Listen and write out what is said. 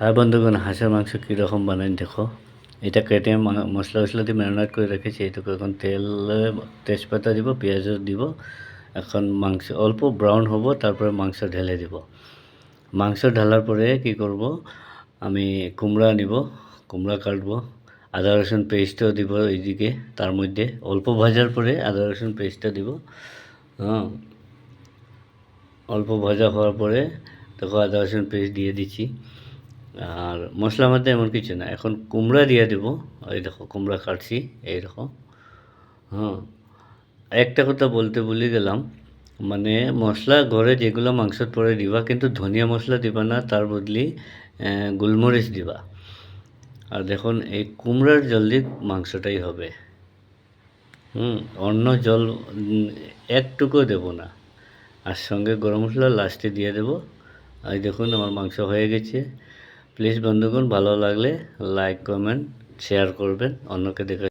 হ্যাঁ বন্ধুগণ, হাঁসের মাংস কীরকম বানাই দেখো। এটা কেটে মশলা টশলা দিয়ে ম্যারিনেট করে রেখেছি। এইটুকু এখন তেলে তেজপাতা দিব, পেঁয়াজও দিব। এখন মাংস অল্প ব্রাউন হব, তারপরে মাংস ঢেলে দিব। মাংস ঢালার পরে কি করব, আমি কুমড়া নিব, কুমড়া কাটবো, আদা রসুন পেস্টও দিব এইদিকে। তার মধ্যে অল্প ভাজার পরে আদা রসুন পেস্টটা দিব। হ্যাঁ, অল্প ভাজা হওয়ার পরে দেখো আদা রসুন পেস্ট দিয়ে দিচ্ছি। আর মশলার মধ্যে এমন কিছু না। এখন কুমড়া দিয়ে দেবো। এই দেখো কুমড়া কাটছি, এই দেখো। হ্যাঁ, একটা কথা বলতে ভুলে গেলাম, মানে মশলা ঘরে যেগুলো মাংসর পরে দিবা, কিন্তু ধনিয়া মশলা দিবা না, তার বদলি গোলমরিচ দিবা। আর দেখুন এই কুমড়ার জল দিয়ে মাংসটাই হবে। অন্য জল একটুকুও দেবো না। আর সঙ্গে গরম মশলা লাস্টে দিয়ে দেবো। আর দেখুন আমার মাংস হয়ে গেছে। প্লিজ বন্ধুগণ, ভালো লাগলে লাইক কমেন্ট শেয়ার করবেন, অন্যকে দেখা